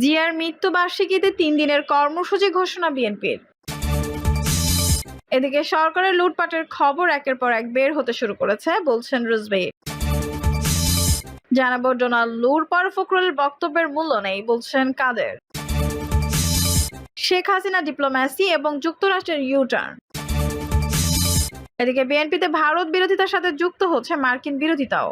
জিয়ার মৃত্যুবার্ষিকীতে ৩ দিনের কর্মসূচি ঘোষণা বিএনপির। এদিকে সরকারের লুটপাটের খবর একের পর এক বের হতে শুরু করেছে বলছেন রিজভী। জানাবো ডোনাল্ড লুর পর ফখরুলের বক্তব্যের মূল্য নেই বলছেন কাদের। শেখ হাসিনা ডিপ্লোম্যাসি এবং যুক্তরাষ্ট্রের ইউটার্ন। এদিকে বিএনপিতে ভারত বিরোধিতার সাথে যুক্ত হচ্ছে মার্কিন বিরোধিতাও।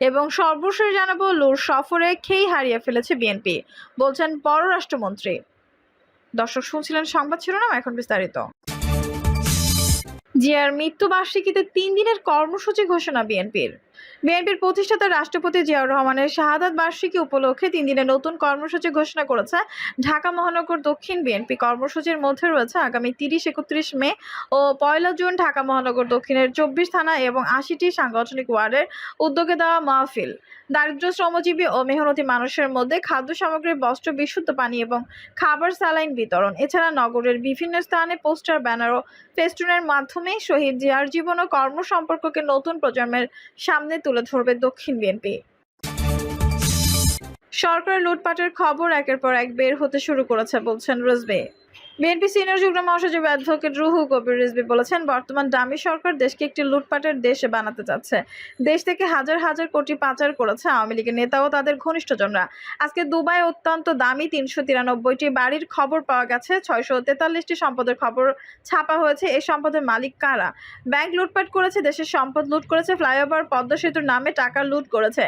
এবং সর্বশেষ জানাবো লুর সফরে খেই হারিয়ে ফেলেছে বিএনপি বলছেন পররাষ্ট্রমন্ত্রী। দর্শক শুনছিলেন সংবাদ শিরোনাম, এখন বিস্তারিত। জিয়ার মৃত্যুবার্ষিকীতে ৩ দিনের কর্মসূচি ঘোষণা বিএনপির প্রতিষ্ঠাতা রাষ্ট্রপতি জিয়াউর রহমানের শাহাদাত বার্ষিকী উপলক্ষে ৩ দিনের নতুন কর্মসূচি ঘোষণা করেছে ঢাকা মহানগর দক্ষিণ বিএনপি। কর্মসূচির মধ্যে রয়েছে আগামী ৩০-৩১ মে ও ১ জুন ঢাকা মহানগর দক্ষিণের ২৪ থানা এবং ৮০টি সাংগঠনিক ওয়ার্ডের উদ্যোগে দেওয়া মাহফিল, দারিদ্র, শ্রমজীবী ও মেহনতি মানুষের মধ্যে খাদ্য সামগ্রী, বস্ত্র, বিশুদ্ধ পানি এবং খাবার স্যালাইন বিতরণ। এছাড়া নগরের বিভিন্ন স্থানে পোস্টার, ব্যানার ও ফেস্টুনের মাধ্যমে শহীদ জিয়ার জীবন ও কর্ম সম্পর্ককে নতুন প্রজন্মের সামনে তুলে ধরবে দক্ষিণ বিএনপি। সরকারের লুটপাটের খবর একের পর এক বের হতে শুরু করেছে বলছেন রিজভী। বিএনপি সিনিয়র যুগ্ম মহাসচিব অ্যাডভোকেট রুহুল কবির রিজভী বলেছেন, বর্তমান ডামি সরকার দেশকে একটি লুটপাটের দেশে বানাতে চাচ্ছে। দেশ থেকে হাজার হাজার কোটি পাচার করেছে আওয়ামী লীগের নেতা ও তাদের ঘনিষ্ঠজনরা। আজকে দুবাই অত্যন্ত দামি ৩৯৩টি বাড়ির খবর পাওয়া গেছে, ৬৪৩টি সম্পদের খবর ছাপা হয়েছে। এই সম্পদের মালিক কারা? ব্যাংক লুটপাট করেছে, দেশের সম্পদ লুট করেছে, ফ্লাইওভার, পদ্মা সেতুর নামে টাকা লুট করেছে।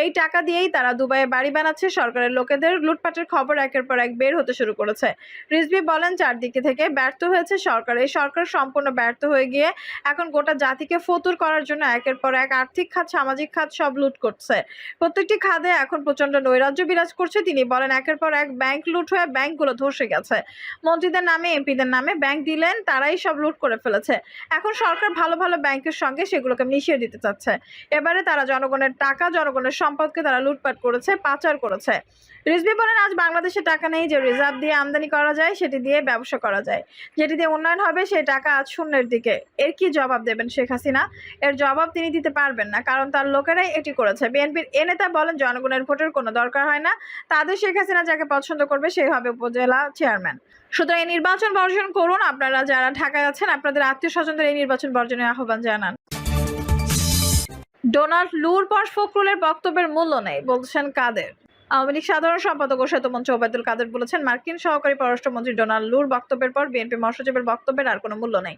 এই টাকা দিয়েই তারা দুবাইয়ে বাড়ি বানাচ্ছে। সরকারের লোকেদের লুটপাটের খবর একের পর এক বের হতে শুরু করেছে। রিজভী বলেন, চারদিকে থেকে ব্যর্থ হয়েছে সরকার। এই সরকার সম্পূর্ণ ব্যর্থ হয়ে গিয়ে এখন গোটা জাতিকে ফতুর করার জন্য একের পর এক আর্থিক খাত, সামাজিক খাত সব লুট করছে। প্রত্যেকটি খাতে এখন প্রচন্ড নৈরাজ্য বিরাজ করছে। তিনি বলেন, একের পর এক ব্যাংক লুট হয়ে ব্যাংকগুলো ধসে গেছে। মন্ত্রীদের নামে, এমপিদের নামে ব্যাংক দিলেন, তারাই সব লুট করে ফেলেছে। এখন সরকার ভালো ভালো ব্যাংকের সঙ্গে সেগুলোকে মিশিয়ে দিতে চাচ্ছে। এবারে তারা জনগণের টাকা, জনগণের সম্পদকে তারা লুটপাট করেছে, পাচার করেছে। রিজভী বলেন, আজ বাংলাদেশে টাকা নেই যে রিজার্ভ দিয়ে আমদানি করা যায়, সেটি দিয়ে ব্যবসা করা যায়, যেটি দিয়ে উন্নয়ন হবে, সেই টাকা আজ শূন্যের দিকে। এর কি জবাব দেবেন শেখ হাসিনা? এর জবাব তিনি দিতে পারবেন না, কারণ তার লোকেরাই এটি করেছে। বিএনপির এ নেতা বলেন, জনগণের ভোটের কোনো দরকার হয় না, তাদের শেখ হাসিনা যাকে পছন্দ করবে সেই হবে উপজেলা চেয়ারম্যান। সুতরাং এই নির্বাচন বর্জন করুন। আপনারা যারা ঢাকায় আছেন, আপনাদের আত্মীয় স্বজনদের এই নির্বাচন বর্জনের আহ্বান জানান। ডোনাল্ড লুর পর ফখরুলের বক্তব্যের মূল্য নেই বলছেন কাদের। আওয়ামী লীগ সাধারণ সম্পাদক ও সেতুমন্ত্রী ওবায়দুল কাদের বলেছেন, মার্কিন সহকারী পররাষ্ট্রমন্ত্রী ডোনাল্ড লুর বক্তব্যের পর বিএনপি মহাসচিবের বক্তব্যের আর কোনো মূল্য নেই।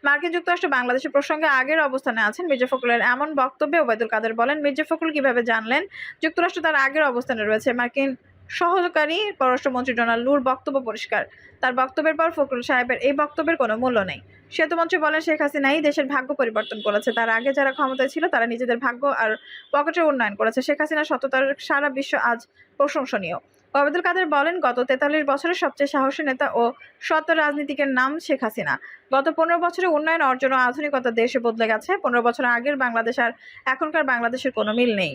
মার্কিন যুক্তরাষ্ট্র বাংলাদেশের প্রসঙ্গে আগের অবস্থানে আছেন। মির্জা ফখরুলের এমন বক্তব্যে ওবায়দুল কাদের বলেন, মির্জা ফখরুল কিভাবে জানলেন যুক্তরাষ্ট্র তার আগের অবস্থানে রয়েছে? মার্কিন সহকারী পররাষ্ট্রমন্ত্রী ডোনাল্ড লুর বক্তব্য পরিষ্কার। তার বক্তব্যের পর ফখরুল সাহেবের এই বক্তব্যের কোনো মূল্য নেই। সেতুমন্ত্রী বলেন, শেখ হাসিনাই দেশের ভাগ্য পরিবর্তন করেছে। তার আগে যারা ক্ষমতায় ছিল তারা নিজেদের ভাগ্য আর পকেটের উন্নয়ন করেছে। শেখ হাসিনার সততার সারা বিশ্ব আজ প্রশংসনীয়। ওবায়দুল কাদের বলেন, গত 43 বছরের সবচেয়ে সাহসী নেতা ও সৎ রাজনীতিকের নাম শেখ হাসিনা। গত 15 বছরে উন্নয়ন, অর্জন ও আধুনিকতা দেশে বদলে গেছে। 15 বছর আগের বাংলাদেশ আর এখনকার বাংলাদেশের কোনো মিল নেই।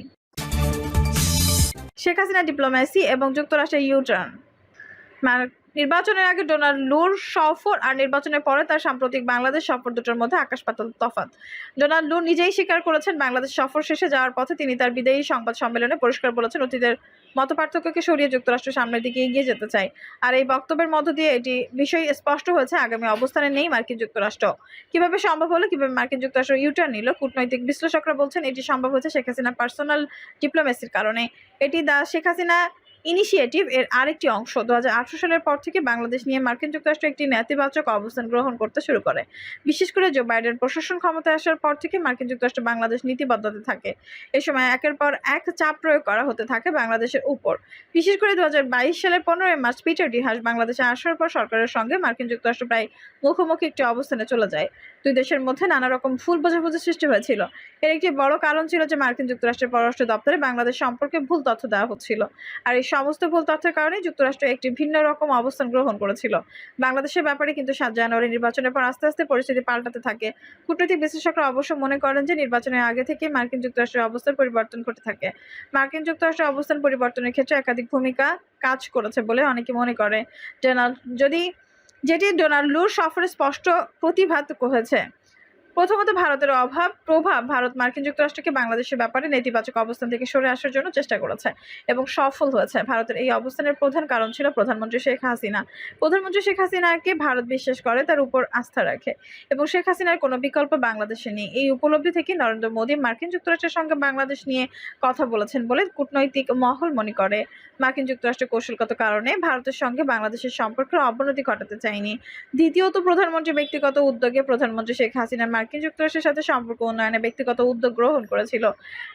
শেখ হাসিনা ডিপ্লোম্যাসি এবং যুক্তরাষ্ট্রের ইউটার্ন। নির্বাচনের আগে ডোনাল্ড লুর সফর আর নির্বাচনের পরে তার সাম্প্রতিক বাংলাদেশ সফর দুটোর মধ্যে আকাশ পাতাল তফাৎ। ডোনাল্ড লুর নিজেই স্বীকার করেছেন, বাংলাদেশ সফর শেষে যাওয়ার পথে তিনি তার বিদায়ী সংবাদ সম্মেলনে পরিষ্কার বলেছেন, অতীতের মতপার্থক্যকে সরিয়ে যুক্তরাষ্ট্র সামনের দিকে এগিয়ে যেতে চায়। আর এই বক্তব্যের মধ্য দিয়ে এটি বিষয় স্পষ্ট হয়েছে, আগামী অবস্থানে নেই মার্কিন যুক্তরাষ্ট্র। কিভাবে সম্ভব হলো, কিভাবে মার্কিন যুক্তরাষ্ট্র ইউটার্ন নিল? কূটনৈতিক বিশ্লেষকরা বলছেন, এটি সম্ভব হয়েছে শেখ হাসিনা পার্সোনাল ডিপ্লোমেসির কারণে। এটি শেখ হাসিনা ইনিশিয়েটিভ এর আরেকটি অংশ। 2018 সালের পর থেকে বাংলাদেশ নিয়ে মার্কিন যুক্তরাষ্ট্র একটি নেতিবাচক অবস্থান গ্রহণ করতে শুরু করে। বিশেষ করে জো বাইডেন প্রশাসন ক্ষমতায় আসার পর থেকে মার্কিন যুক্তরাষ্ট্র বাংলাদেশ নীতি বদলাতে থাকে। এ সময় একের পর এক চাপ প্রয়োগ করা হতে থাকে বাংলাদেশের উপর। বিশেষ করে 2022 সালের 15 মার্চ পিটার ডি হাস বাংলাদেশে আসার পর সরকারের সঙ্গে মার্কিন যুক্তরাষ্ট্র প্রায় মুখোমুখি একটি অবস্থানে চলে যায়। দুই দেশের মধ্যে নানা রকম ভুল বোঝাবুঝি সৃষ্টি হয়েছিল। এর একটি বড় কারণ ছিল যে মার্কিন যুক্তরাষ্ট্রের পররাষ্ট্র দপ্তরে বাংলাদেশ সম্পর্কে ভুল তথ্য দেওয়া হচ্ছিল। আর এই সমস্ত ভুল তথ্যের কারণে যুক্তরাষ্ট্র একটি ভিন্ন রকম অবস্থান গ্রহণ করেছিল বাংলাদেশের ব্যাপারে। কিন্তু 7 জানুয়ারি নির্বাচনের পর আস্তে আস্তে পরিস্থিতি পাল্টাতে থাকে। কূটনৈতিক বিশ্লেষকরা অবশ্য মনে করেন যে নির্বাচনের আগে থেকে মার্কিন যুক্তরাষ্ট্রের অবস্থান পরিবর্তন ঘটে থাকে। মার্কিন যুক্তরাষ্ট্রের অবস্থান পরিবর্তনের ক্ষেত্রে একাধিক ভূমিকা কাজ করেছে বলে অনেকে মনে করে, যেটি ডোনাল্ড লুর সফরে স্পষ্ট প্রতিভাত হয়েছে। প্রথমত, ভারতের প্রভাব ভারত মার্কিন যুক্তরাষ্ট্রকে বাংলাদেশের ব্যাপারে নেতিবাচক অবস্থান থেকে সরে আসার জন্য চেষ্টা করেছে এবং সফল হয়েছে। ভারতের এই অবস্থানের প্রধান কারণ ছিল প্রধানমন্ত্রী শেখ হাসিনা। প্রধানমন্ত্রী শেখ হাসিনাকে ভারত বিশ্বাস করে, তার উপর আস্থা রাখে এবং শেখ হাসিনার কোনো বিকল্প বাংলাদেশে নেই। এই উপলব্ধি থেকে নরেন্দ্র মোদী মার্কিন যুক্তরাষ্ট্রের সঙ্গে বাংলাদেশ নিয়ে কথা বলেছেন বলে কূটনৈতিক মহল মনে করে। মার্কিন যুক্তরাষ্ট্র কৌশলগত কারণে ভারতের সঙ্গে বাংলাদেশের সম্পর্কের অবনতি ঘটাতে চায়নি। দ্বিতীয়ত, প্রধানমন্ত্রী ব্যক্তিগত উদ্যোগে প্রধানমন্ত্রী শেখ হাসিনা মার্কিন যুক্তরাষ্ট্রের সাথে সম্পর্ক উন্নয়নে ব্যক্তিগত উদ্যোগ গ্রহণ করেছিল।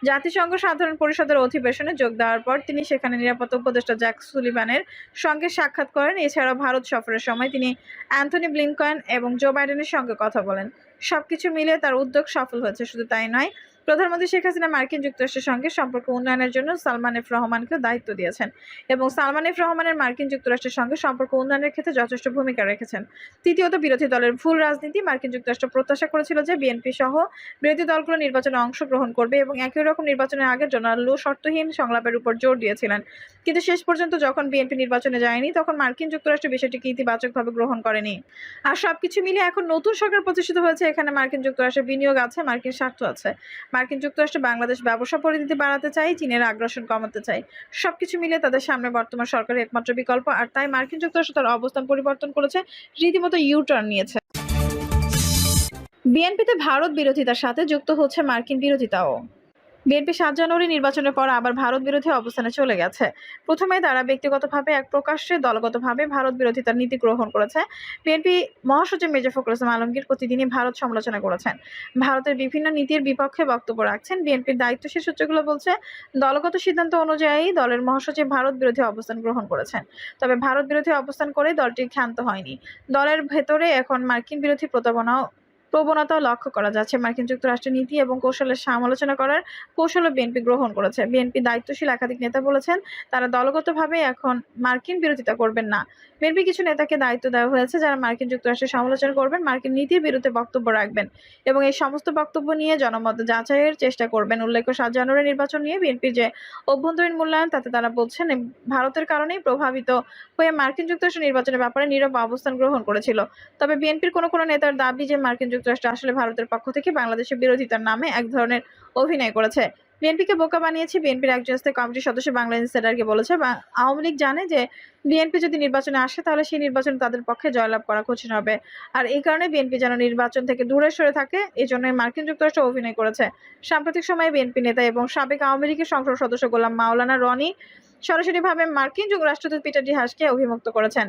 জাতিসংঘ সাধারণ পরিষদের অধিবেশনে যোগ দেওয়ার পর তিনি সেখানে নিরাপত্তা উপদেষ্টা জ্যাক সুলিভানের সঙ্গে সাক্ষাৎ করেন। এছাড়াও ভারত সফরের সময় তিনি অ্যান্থনি ব্লিংকন এবং জো বাইডেনের সঙ্গে কথা বলেন। সবকিছু মিলিয়ে তার উদ্যোগ সফল হয়েছে। শুধু তাই নয়, প্রধানমন্ত্রী শেখ হাসিনা মার্কিন যুক্তরাষ্ট্রের সঙ্গে সম্পর্ক উন্নয়নের জন্য সালমান এফ রহমানকেও দায়িত্ব দিয়েছেন এবং সালমান এফ রহমানের মার্কিন যুক্তরাষ্ট্রের সঙ্গে সম্পর্ক উন্নয়নের ক্ষেত্রে যথেষ্ট ভূমিকা রেখেছেন। তৃতীয়ত, বিরোধী দলের ভুল রাজনীতি। মার্কিন যুক্তরাষ্ট্র প্রত্যাশা করেছিল যে বিএনপি সহ বিরোধী দলগুলো নির্বাচনে অংশগ্রহণ করবে এবং একই রকম নির্বাচনের আগে ডোনাল্ড লু শর্তহীন সংলাপের উপর জোর দিয়েছিলেন। কিন্তু শেষ পর্যন্ত যখন বিএনপি নির্বাচনে যায়নি, তখন মার্কিন যুক্তরাষ্ট্র বিষয়টিকে ইতিবাচকভাবে গ্রহণ করেনি। আর সবকিছু মিলিয়ে এখন নতুন সরকার প্রতিষ্ঠিত হয়েছে। এখানে মার্কিন যুক্তরাষ্ট্রের বিনিয়োগ আছে, মার্কিন স্বার্থ আছে। মার্কিন যুক্তরাষ্ট্র বাংলাদেশ ব্যবসা পরিধিতি বাড়াতে চায়, চীনের আগ্রাসন কমাতে চায়। সবকিছু মিলিয়ে তাদের সামনে বর্তমান সরকারের একমাত্র বিকল্প, আর তাই মার্কিন যুক্তরাষ্ট্র তার অবস্থান পরিবর্তন করেছে, রীতিমতো ইউ-টার্ন নিয়েছে। বিএনপিতে ভারত বিরোধিতার সাথে যুক্ত হচ্ছে মার্কিন বিরোধিতাও। বিএনপি ৭ জানুয়ারি নির্বাচনের পর আবার ভারত বিরোধী অবস্থানে চলে গেছে। প্রথমে তারা ব্যক্তিগতভাবে এক প্রকাশ্যে দলগতভাবে ভারত বিরোধিতার নীতি গ্রহণ করেছে। বিএনপি মহাসচিব মির্জা ফখরুল ইসলাম আলমগীর প্রতিদিনই ভারত সমালোচনা করেছেন, ভারতের বিভিন্ন নীতির বিপক্ষে বক্তব্য রাখছেন। বিএনপির দায়িত্বশীল সূত্রগুলো বলছে, দলগত সিদ্ধান্ত অনুযায়ী দলের মহাসচিব ভারত বিরোধী অবস্থান গ্রহণ করেছেন। তবে ভারত বিরোধী অবস্থান করে দলটি ক্ষান্ত হয়নি। দলের ভেতরে এখন মার্কিন বিরোধী প্রবণতাও লক্ষ্য করা যাচ্ছে। মার্কিন যুক্তরাষ্ট্রের নীতি এবং কৌশলের সমালোচনা করার কৌশলও বিএনপি গ্রহণ করেছে। বিএনপি দায়িত্বশীল একাধিক নেতা বলেছেন, তারা দলগতভাবে এখন মার্কিন বিরোধিতা করবেন না। বিএনপি কিছু নেতাকে দায়িত্ব দেওয়া হয়েছে, যারা মার্কিন যুক্তরাষ্ট্রের সমালোচনা করবেন, মার্কিন নীতির বিরুদ্ধে বক্তব্য রাখবেন এবং এই সমস্ত বক্তব্য নিয়ে জনমত যাচাইয়ের চেষ্টা করবেন। উল্লেখ্য, ৭ জানুয়ারি নির্বাচন নিয়ে বিএনপির যে অভ্যন্তরীণ মূল্যায়ন, তাতে তারা বলছেন ভারতের কারণেই প্রভাবিত হয়ে মার্কিন যুক্তরাষ্ট্র নির্বাচনের ব্যাপারে নীরব অবস্থান গ্রহণ করেছিল। তবে বিএনপির কোনো নেতার দাবি যে মার্কিন যুক্তরাষ্ট্র আসলে ভারতের পক্ষ থেকে বাংলাদেশের বিরোধিতার নামে এক ধরনের অভিনয় করেছে। বিএনপিকে বোকা বানিয়েছে। বিএনপির একজন স্থায়ী কমিটির সদস্য বাংলা ইনসাইডারকে বলেছে, আওয়ামী লীগ জানে যে বিএনপি যদি নির্বাচনে আসে, তাহলে সেই নির্বাচনে তাদের পক্ষে জয়লাভ করা কঠিন হবে। আর এই কারণে বিএনপি যেন নির্বাচন থেকে দূরে সরে থাকে, এই জন্যই মার্কিন যুক্তরাষ্ট্র অভিনয় করেছে। সাম্প্রতিক সময়ে বিএনপি নেতা এবং সাবেক আওয়ামী লীগের সংসদ সদস্য গোলাম মাওলানা রনি সরাসরিভাবে মার্কিন রাষ্ট্রদূত পিটার ডি হাসকে অভিযুক্ত করেছেন।